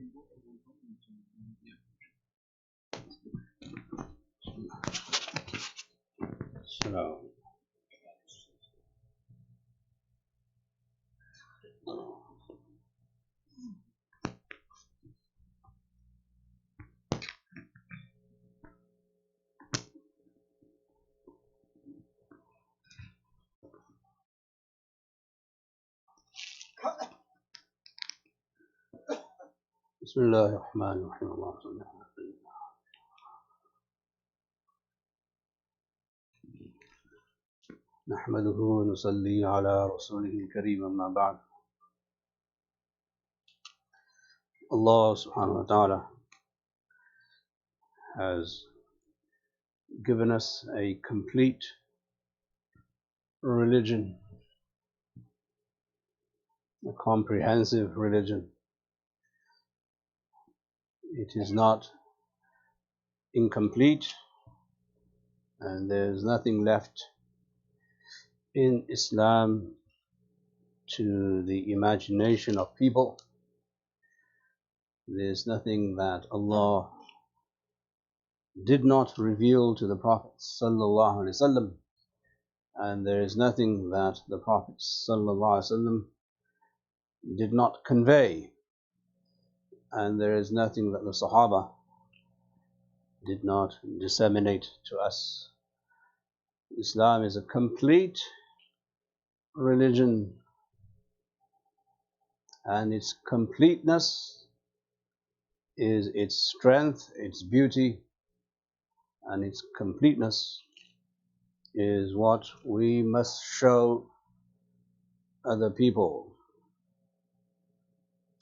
So, بسم الله الرحمن الرحيم اللهم صل على سيدنا نحمده ونصلي على رسوله الكريم أما بعد. Allah subhanahu wa ta'ala has given us a complete religion, a comprehensive religion. It is not incomplete, and there's nothing left in Islam to the imagination of people. There's nothing that Allah did not reveal to the Prophet sallallahu alaihi wasallam, and there is nothing that the Prophet sallallahu alaihi wasallam did not convey, and there is nothing that the Sahaba did not disseminate to us. Islam is a complete religion, and its completeness is its strength, its beauty, and its completeness is what we must show other people.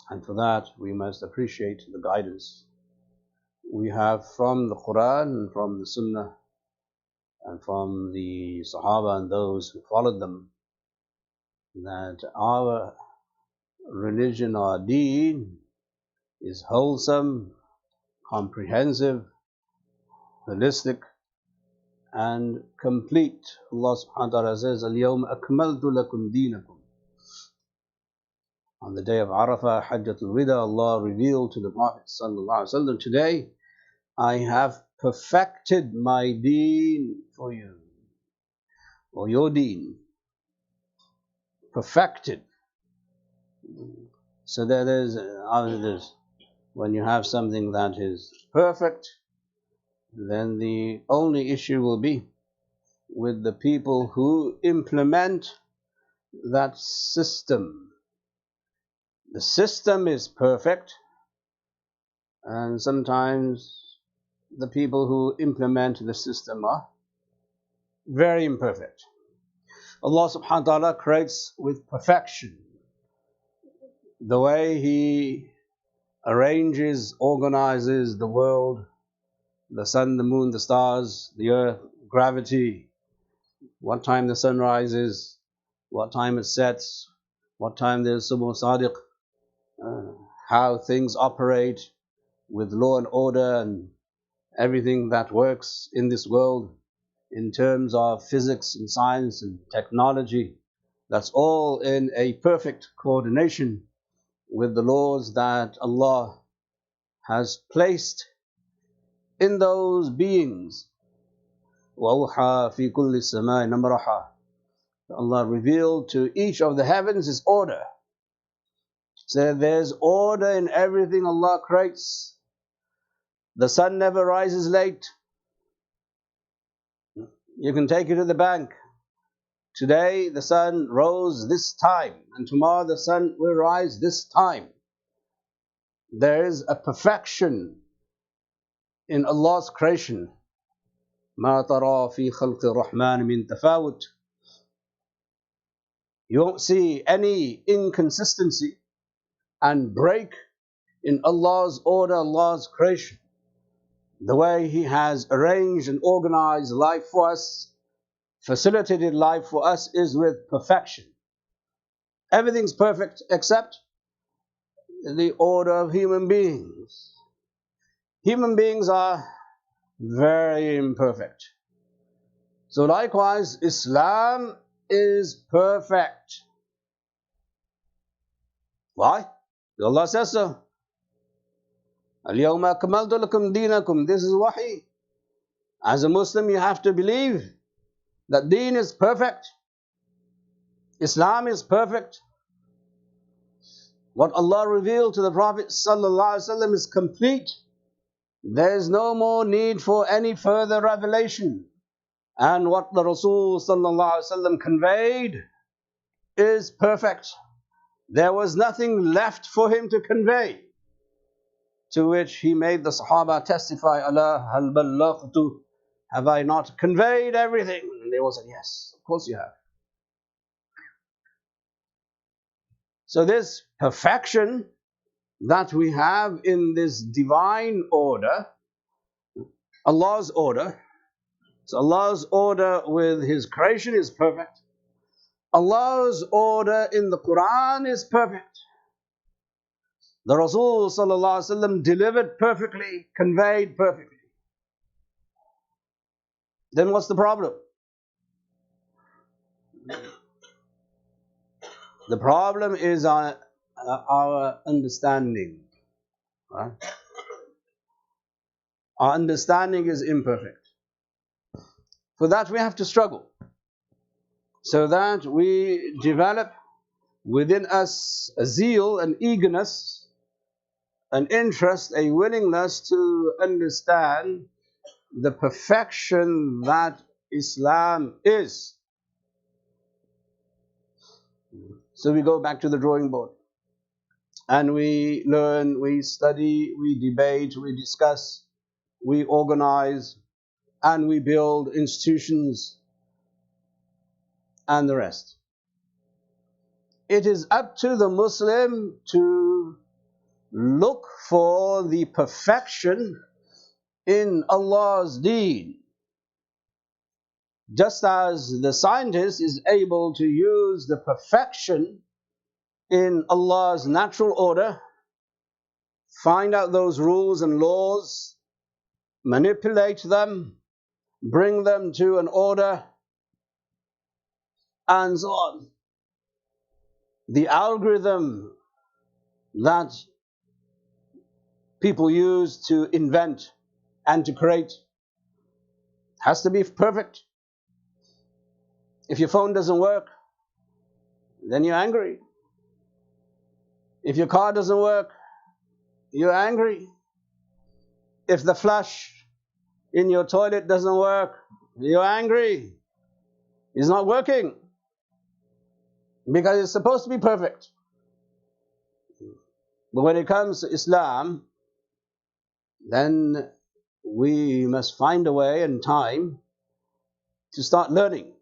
And for that we must appreciate the guidance we have from the Quran and from the Sunnah and from the Sahaba and those who followed them, that our religion, our deen, is wholesome, comprehensive, holistic, and complete. Allah subhanahu wa ta'ala says, Al-yawma akmaltu lakum deenakum. On the day of Arafah, Hajjatul Wida, Allah revealed to the Prophet sallallahu alaihi wasallam, today I have perfected my deen for you, or your deen. Perfected. So there is, when you have something that is perfect, then the only issue will be with the people who implement that system. The system is perfect, and sometimes the people who implement the system are very imperfect. Allah subhanahu wa ta'ala creates with perfection. The way He arranges, organizes the world, the sun, the moon, the stars, the earth, gravity, what time the sun rises, what time it sets, what time there's Subh Sadiq, how things operate with law and order and everything that works in this world in terms of physics and science and technology. That's all in a perfect coordination with the laws that Allah has placed in those beings. وَأَوْحَى فِي كُلِّ السَّمَاءِ نَمْرَحًا. Allah revealed to each of the heavens His order. So there's order in everything Allah creates. The sun never rises late. You can take it to the bank. Today the sun rose this time, and tomorrow the sun will rise this time. There is a perfection in Allah's creation. مَا تَرَى فِي خَلْقِ الرَّحْمَنِ مِن تَفَاوُتٍ. You won't see any inconsistency and break in Allah's order, Allah's creation. The way He has arranged and organized life for us, facilitated life for us, is with perfection. Everything's perfect except the order of human beings. Human beings are very imperfect. So likewise, Islam is perfect. Why? Allah says so. Al-yawma akmaltu lakum dinakum. This is wahi. As a Muslim, you have to believe that deen is perfect. Islam is perfect. What Allah revealed to the Prophet ﷺ is complete. There is no more need for any further revelation. And what the Rasul ﷺ conveyed is perfect. There was nothing left for him to convey. To which he made the Sahaba testify, Allah hal ballaghtu, have I not conveyed everything? And they all said, yes, of course you have. So this perfection that we have in this divine order, Allah's order, so Allah's order with His creation is perfect. Allah's order in the Quran is perfect. The Rasul ﷺ delivered perfectly, conveyed perfectly. Then what's the problem? The problem is our understanding. Right? Our understanding is imperfect. For that we have to struggle, so that we develop within us a zeal, an eagerness, an interest, a willingness to understand the perfection that Islam is. So we go back to the drawing board and we learn, we study, we debate, we discuss, we organize, and we build institutions and the rest. It is up to the Muslim to look for the perfection in Allah's deen. Just as the scientist is able to use the perfection in Allah's natural order, find out those rules and laws, manipulate them, bring them to an order, and so on. The algorithm that people use to invent and to create has to be perfect. If your phone doesn't work, then you're angry. If your car doesn't work, you're angry. If the flush in your toilet doesn't work, you're angry. It's not working because it's supposed to be perfect. But when it comes to Islam, then we must find a way and time to start learning.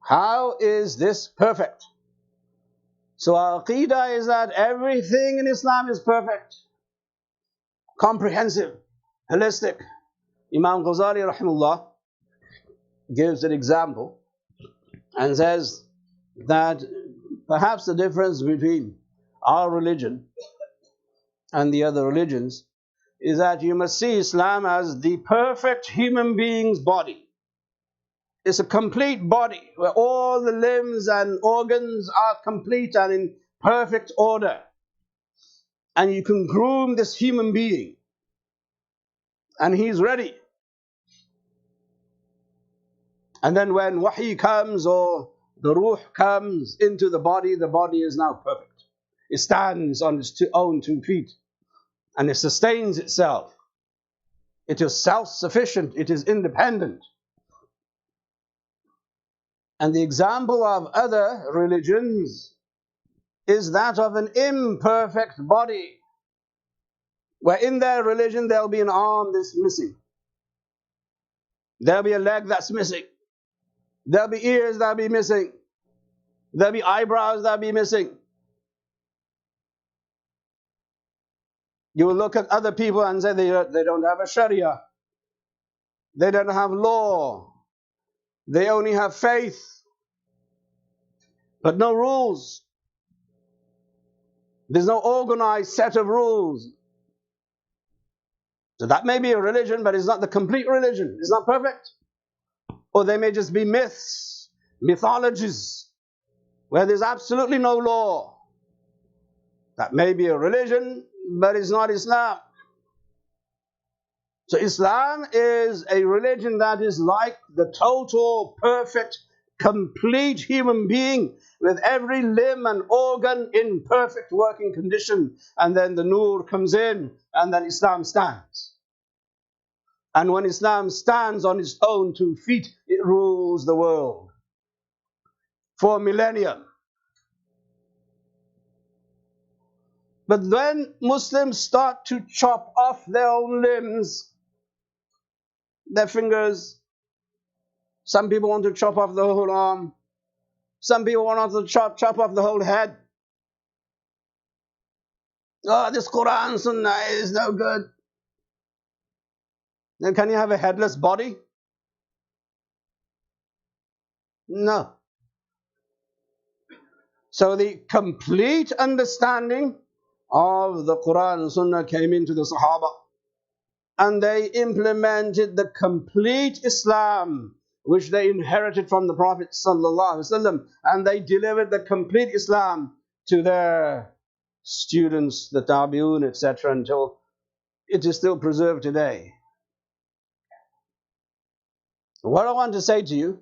How is this perfect? So our aqeedah is that everything in Islam is perfect, comprehensive, holistic. Imam Ghazali rahimahullah gives an example and says that perhaps the difference between our religion and the other religions is that you must see Islam as the perfect human being's body. It's a complete body where all the limbs and organs are complete and in perfect order. And you can groom this human being and he's ready. And then when wahi comes or the ruh comes into the body is now perfect. It stands on its own 2 feet and it sustains itself. It is self-sufficient, it is independent. And the example of other religions is that of an imperfect body, where in their religion there'll be an arm that's missing, there'll be a leg that's missing, there'll be ears that'll be missing, there'll be eyebrows that'll be missing. You will look at other people and say they don't have a sharia, they don't have law, they only have faith, but no rules. There's no organized set of rules. So that may be a religion, but it's not the complete religion. It's not perfect. Or they may just be myths, mythologies, where there's absolutely no law. That may be a religion, but it's not Islam. So Islam is a religion that is like the total, perfect, complete human being with every limb and organ in perfect working condition. And then the Nur comes in, and then Islam stands. And when Islam stands on its own 2 feet, it rules the world for a millennium. But when Muslims start to chop off their own limbs, their fingers, some people want to chop off the whole arm, some people want to chop off the whole head. Oh, this Quran Sunnah is no good. Then can you have a headless body? No. So the complete understanding of the Quran and Sunnah came into the Sahaba, and they implemented the complete Islam which they inherited from the Prophet ﷺ, and they delivered the complete Islam to their students, the Tabi'un, etc., until it is still preserved today. What I want to say to you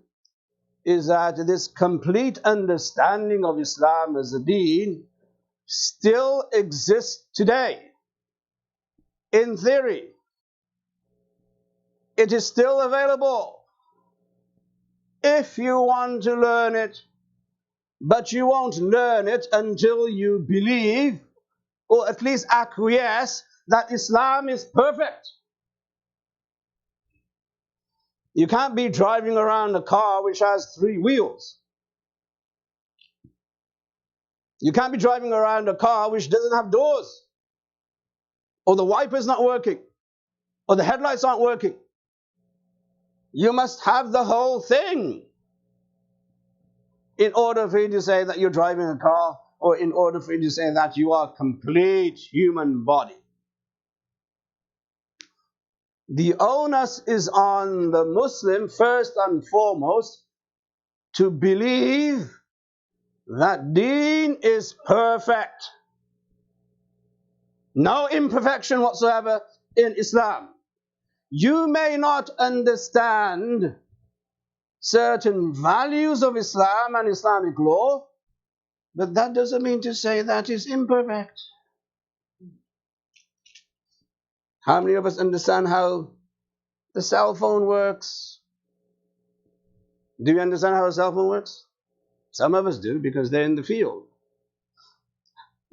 is that this complete understanding of Islam as a deen still exists today. In theory, it is still available if you want to learn it, but you won't learn it until you believe, or at least acquiesce, that Islam is perfect. You can't be driving around a car which has 3 wheels. You can't be driving around a car which doesn't have doors, or the wiper's not working, or the headlights aren't working. You must have the whole thing in order for you to say that you're driving a car, or in order for you to say that you are a complete human body. The onus is on the Muslim, first and foremost, to believe that deen is perfect. No imperfection whatsoever in Islam. You may not understand certain values of Islam and Islamic law, but that doesn't mean to say that it's imperfect. How many of us understand how the cell phone works? Do you understand how a cell phone works? Some of us do, because they're in the field.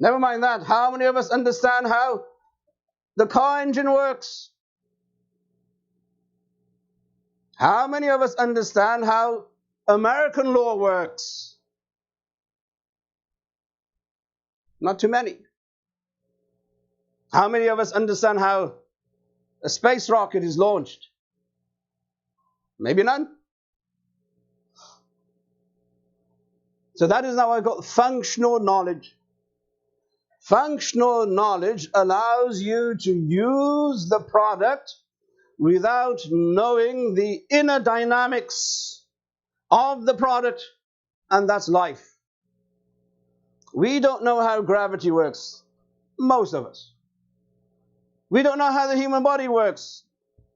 Never mind that. How many of us understand how the car engine works? How many of us understand how American law works? Not too many. How many of us understand how a space rocket is launched? Maybe none. So that is now I got functional knowledge. Functional knowledge allows you to use the product without knowing the inner dynamics of the product, and that's life. We don't know how gravity works, most of us. We don't know how the human body works.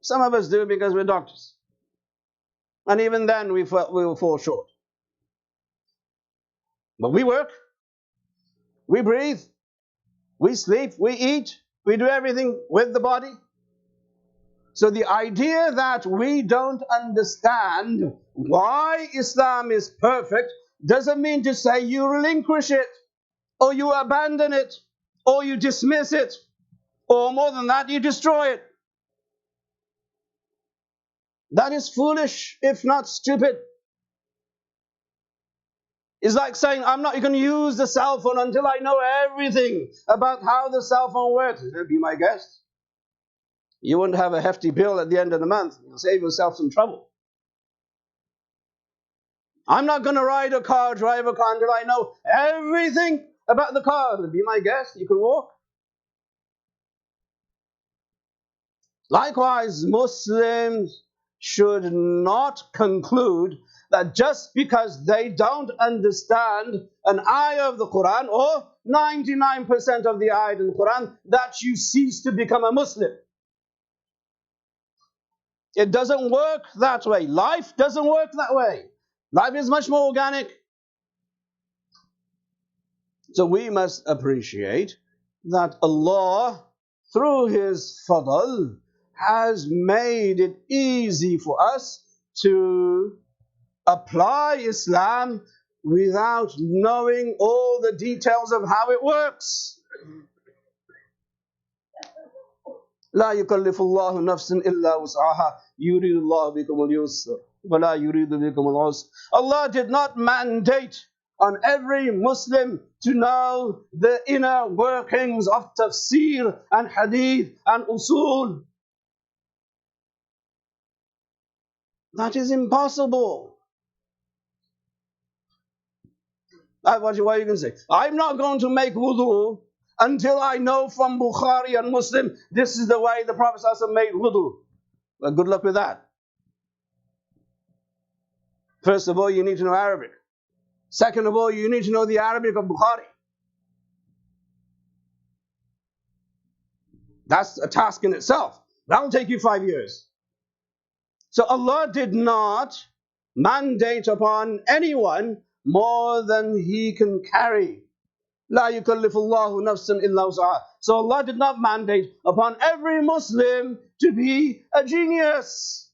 Some of us do because we're doctors. And even then we will fall short. But we work, we breathe, we sleep, we eat, we do everything with the body. So the idea that we don't understand why Islam is perfect doesn't mean to say you relinquish it, or you abandon it, or you dismiss it, or more than that, you destroy it. That is foolish, if not stupid. It's like saying, I'm not going to use the cell phone until I know everything about how the cell phone works. Be my guest. You won't have a hefty bill at the end of the month. You'll save yourself some trouble. I'm not going to ride a car, drive a car until I know everything about the car. Be my guest. You can walk. Likewise, Muslims should not conclude that just because they don't understand an ayah of the Quran or 99% of the ayat in the Quran, that you cease to become a Muslim. It doesn't work that way. Life doesn't work that way. Life is much more organic. So we must appreciate that Allah, through His fadl, has made it easy for us to apply Islam without knowing all the details of how it works. لا يكلف الله نفسا إلا وسعها يريد الله بكم اليسر ولا يريد بكم العسر. Allah did not mandate on every Muslim to know the inner workings of tafsir and hadith and usul. That is impossible. What are you going to say? I'm not going to make wudu until I know from Bukhari and Muslim, this is the way the Prophet ﷺ made wudu. Well, good luck with that. First of all, you need to know Arabic. Second of all, you need to know the Arabic of Bukhari. That's a task in itself. That will take you 5 years. So Allah did not mandate upon anyone more than he can carry. لا يكلف الله نفسا إلا وسعها. So Allah did not mandate upon every Muslim to be a genius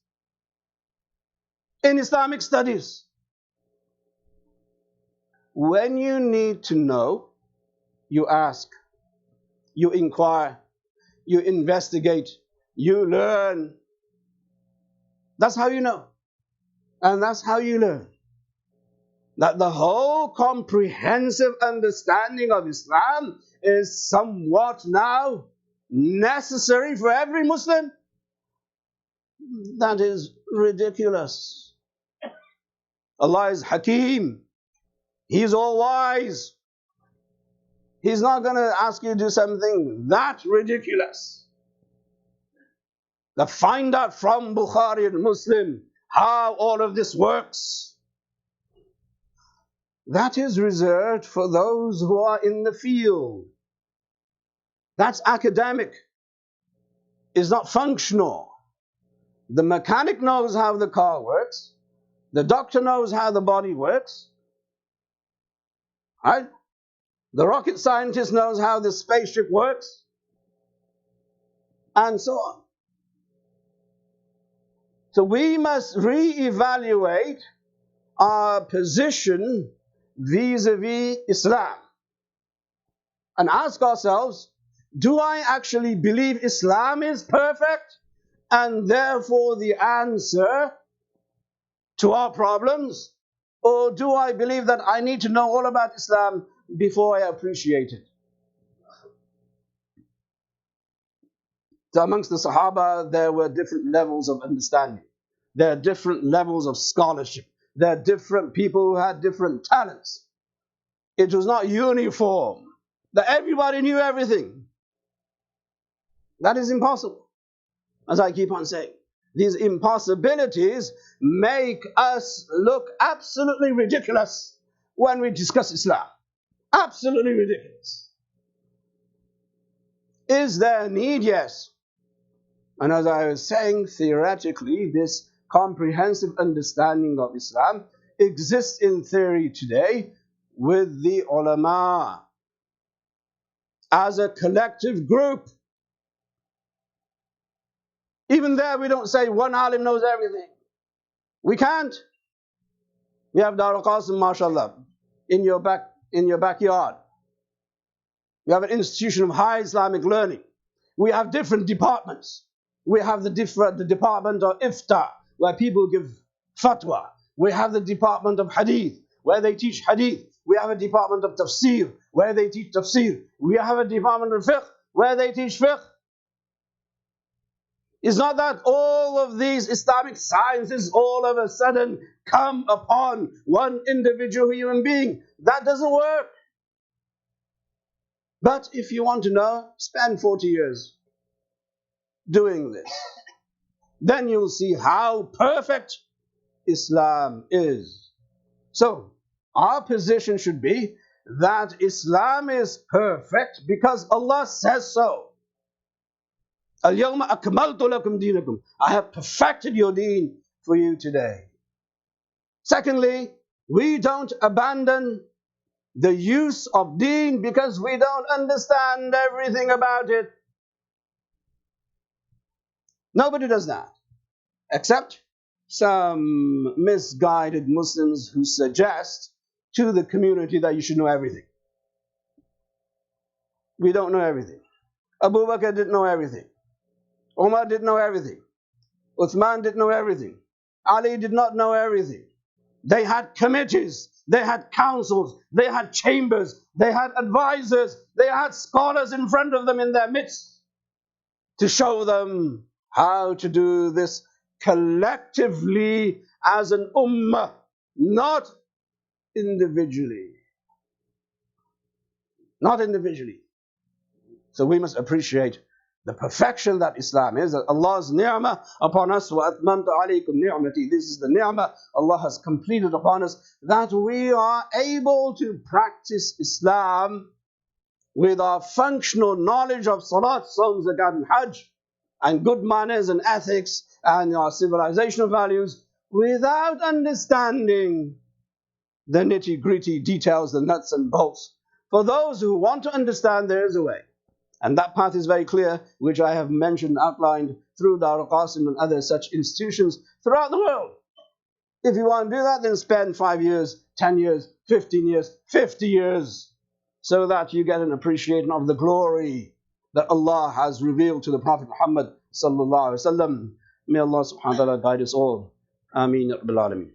in Islamic studies. When you need to know, you ask, you inquire, you investigate, you learn. That's how you know. And that's how you learn. That the whole comprehensive understanding of Islam is somewhat now necessary for every Muslim. That is ridiculous. Allah is Hakim. He's all wise. He's not going to ask you to do something that ridiculous. That find out from Bukhari and Muslim how all of this works. That is reserved for those who are in the field. That's academic. It's not functional. The mechanic knows how the car works. The doctor knows how the body works. Right? The rocket scientist knows how the spaceship works. And so on. So we must reevaluate our position vis-a-vis Islam and ask ourselves, do I actually believe Islam is perfect and therefore the answer to our problems? Or do I believe that I need to know all about Islam before I appreciate it? So amongst the Sahaba, there were different levels of understanding. There are different levels of scholarship. There are different people who had different talents. It was not uniform, that everybody knew everything. That is impossible. As I keep on saying, these impossibilities make us look absolutely ridiculous when we discuss Islam. Absolutely ridiculous. Is there a need? Yes. And as I was saying, theoretically, this comprehensive understanding of Islam exists in theory today with the ulama as a collective group. Even there we don't say one alim knows everything. We can't. We have Dar al-Qasim, mashallah, in your backyard. We have an institution of high Islamic learning. We have different departments. We have the department of Ifta, where people give fatwa. We have the department of Hadith, where they teach Hadith. We have a department of Tafsir, where they teach Tafsir. We have a department of Fiqh, where they teach Fiqh. It's not that all of these Islamic sciences all of a sudden come upon one individual human being. That doesn't work. But if you want to know, spend 40 years doing this. Then you'll see how perfect Islam is. So, our position should be that Islam is perfect because Allah says so. Al-yawma akmaltu lakum dinakum. I have perfected your deen for you today. Secondly, we don't abandon the use of deen because we don't understand everything about it. Nobody does that, except some misguided Muslims who suggest to the community that you should know everything. We don't know everything. Abu Bakr didn't know everything. Umar didn't know everything. Uthman didn't know everything. Ali did not know everything. They had committees, they had councils, they had chambers, they had advisors, they had scholars in front of them in their midst to show them how to do this collectively as an ummah, not individually. Not individually. So we must appreciate the perfection that Islam is, that Allah's ni'mah upon us, وَأَتْمَمْتُ عَلَيْكُمْ نِعْمَتِي. This is the ni'mah Allah has completed upon us, that we are able to practice Islam with our functional knowledge of Salat, Sawm, Zakat and Hajj, and good manners and ethics, and our civilizational values, without understanding the nitty-gritty details, the nuts and bolts. For those who want to understand, there is a way. And that path is very clear, which I have mentioned, outlined through Dar al-Qasim and other such institutions throughout the world. If you want to do that, then spend 5 years, 10 years, 15 years, 50 years, so that you get an appreciation of the glory that Allah has revealed to the Prophet Muhammad sallallahu alaihi wasallam. May Allah subhanahu wa ta'ala guide us all. Ameen. Rabbil Alameen.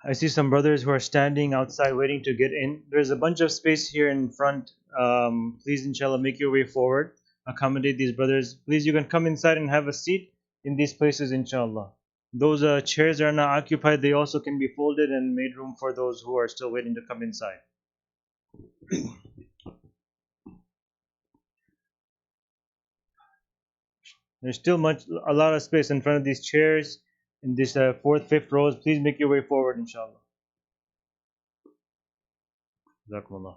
I see some brothers who are standing outside waiting to get in. There's a bunch of space here in front. Please, inshallah, make your way forward. Accommodate these brothers. Please, you can come inside and have a seat in these places, inshallah. Those chairs are not occupied. They also can be folded and made room for those who are still waiting to come inside. There's still a lot of space in front of these chairs in this fourth, fifth rows. Please make your way forward, inshallah. Jazakumullah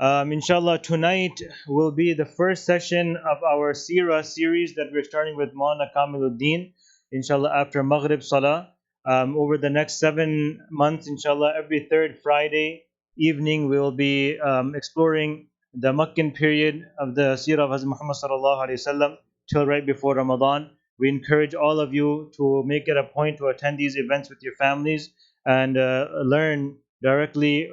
khair. Inshallah, tonight will be the first session of our Seerah series that we're starting with Maulana Kamiluddin. Inshallah, after Maghrib Salah. Over the next 7 months, inshallah, every third Friday evening, we will be exploring the Meccan period of the Seerah of Hazrat Muhammad sallallahu alaihi wasallam till right before Ramadan. We encourage all of you to make it a point to attend these events with your families and learn directly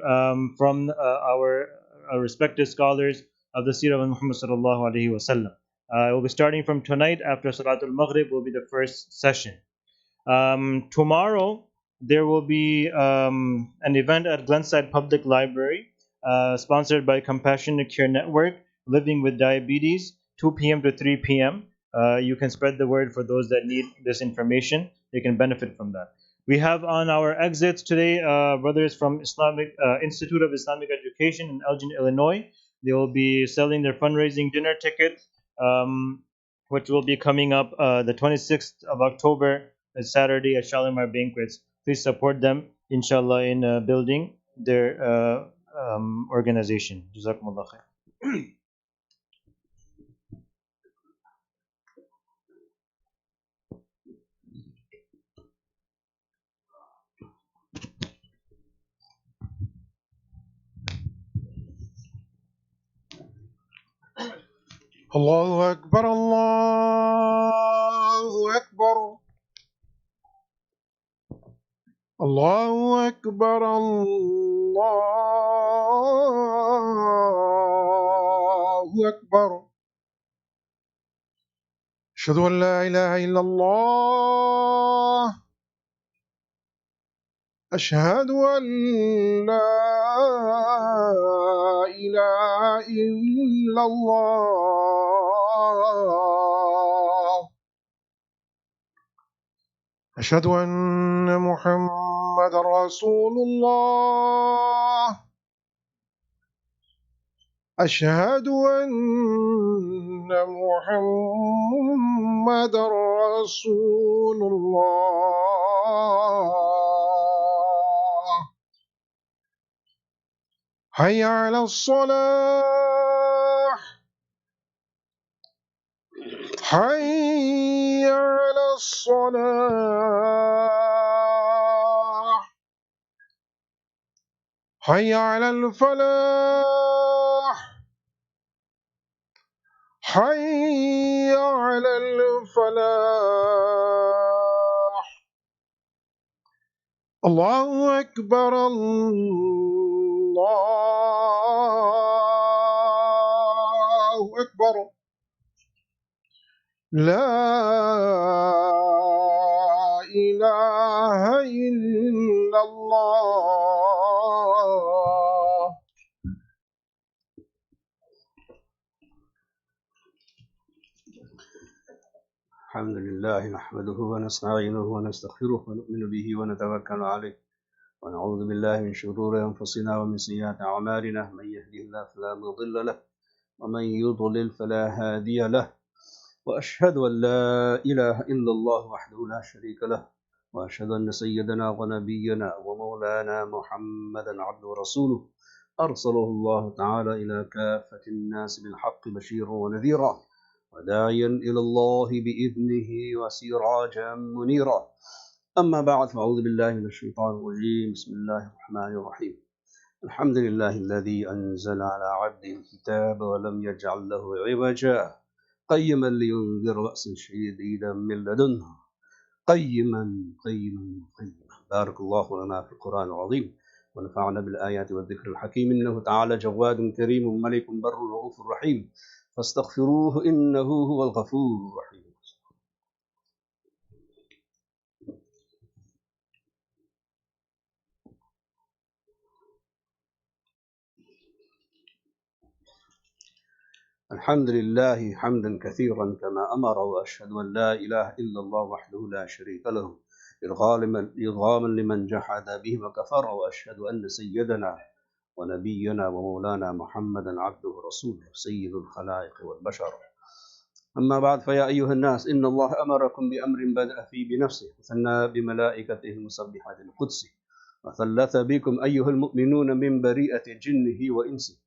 from our respected scholars of the Seerah of Muhammad sallallahu alaihi wasallam. It will be starting from tonight after Salatul Maghrib will be the first session. Tomorrow there will be an event at Glenside Public Library, sponsored by Compassionate Care Network, Living with Diabetes, 2 p.m. to 3 p.m. You can spread the word for those that need this information. They can benefit from that. We have on our exits today brothers from Islamic Institute of Islamic Education in Elgin, Illinois. They will be selling their fundraising dinner tickets, which will be coming up the 26th of October, Saturday at Shalimar Banquets. Please support them, inshallah, in building their organization. Jazakumullah khair. الله أكبر الله أكبر الله أكبر الله أكبر أشهد أن لا إله إلا الله أشهد أن لا إله إلا الله أشهد أن محمد رسول الله أشهد أن محمد رسول الله حي على الصلاة حي على الصلاة حي على الفلاح حي على الفلاح الله أكبر الله أكبر لا إله إلا الله. الحمد لله نحمده ونستعينه ونستغفره ونؤمن به ونتوكل عليه ونعوذ بالله من شرور أنفسنا ومن سيئات أعمالنا من يهده الله فلا مضل له ومن يضلل فلا هادي له وأشهد أن لا إله إلا الله وحده لا شريك له وأشهد أن سيدنا ونبينا ومولانا محمدا عبده ورسوله أرسله الله تعالى إلى كافة الناس بالحق بشيرا ونذيرا وداعيا إلى الله بإذنه وسراجا منيرا. أما بعد فأعوذ بالله من الشيطان الرجيم. بسم الله الرحمن الرحيم. الحمد لله الذي أنزل على عبده الكتاب ولم يجعل له عوجا قيما لينذر بأسا شديدا من لدنه قيما. بارك الله لنا في القرآن العظيم ونفعنا بالآيات والذكر الحكيم. إنه تعالى جواد كريم ملك بر رؤوف رحيم فاستغفروه إنه هو الغفور الرحيم. الحمد لله حمدا كثيرا كما أمر وأشهد أن لا إله إلا الله وحده لا شريك له إرغاما لمن جحد به وكفر وأشهد أن سيدنا ونبينا ومولانا محمدا عبده ورسوله سيد الخلائق والبشر. أما بعد فيا أيها الناس إن الله أمركم بأمر بدأ فيه بنفسه وثنى بملائكته المسبحة القدس وثلث بكم أيها المؤمنون من بريئة جنه وإنسه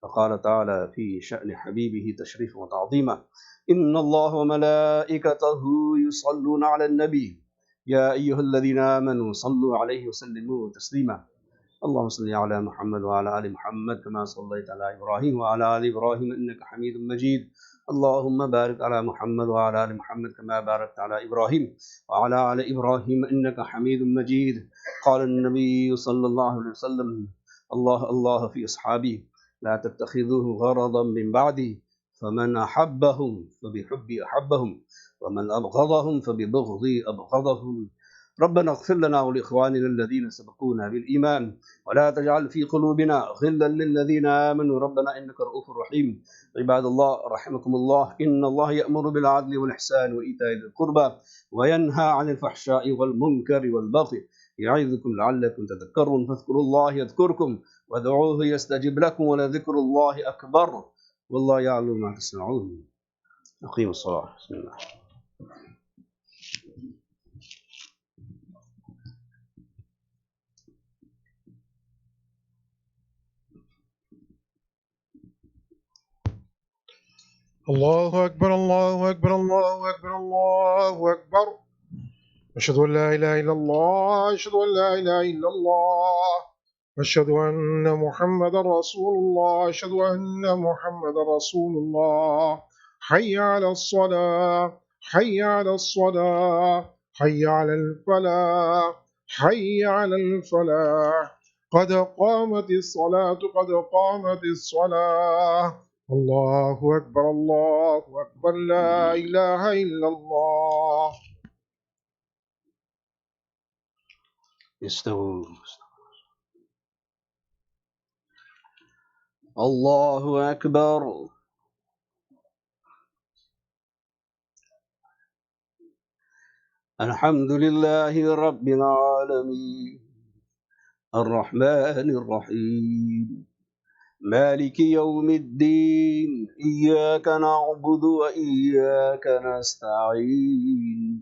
فقال تعالى في شأن حبيبه تشريفا وتعظيما إن الله وملائكته يصلون على النبي يا أيها الذين آمنوا صلوا عليه وسلموا تسليما اللهم صل على محمد وعلى آل محمد كما صليت على إبراهيم وعلى آل إبراهيم إنك حميد مجيد اللهم بارك على محمد وعلى آل محمد كما باركت على إبراهيم وعلى آل إبراهيم إنك حميد مجيد. قال النبي صلى الله عليه وسلم الله في أصحابي لا تتخذوه غرضا من بعدي فمن أحبهم فبحبي أحبهم ومن أبغضهم فببغضي أبغضهم. ربنا اغفر لنا ولإخواننا الذين سبقونا بالإيمان ولا تجعل في قلوبنا غلا للذين آمنوا ربنا إنك رؤوف رحيم. عباد الله رحمكم الله إن الله يأمر بالعدل والإحسان وإيتاء ذي القربى وينهى عن الفحشاء والمنكر والبغي يعظكم لعلكم تذكرون فاذكروا الله يذكركم وادعوه يستجب لكم ولذكر الله أكبر والله يعلم ما تصنعون. أقيموا الصلاة. بسم الله. الله أكبر الله أكبر الله أكبر الله أكبر أشهد أن لا إله إلا الله أشهد أن لا إله إلا الله أشهد أن محمد رسول الله أشهد أن محمد رسول الله حي على الصلاة حي على الصلاة حي على الفلاح حي على الفلاح قد قامت الصلاة قد قامت الصلاة الله أكبر الله أكبر لا إله إلا الله. استووا. الله أكبر. الحمد لله رب العالمين الرحمن الرحيم مالك يوم الدين إياك نعبد وإياك نستعين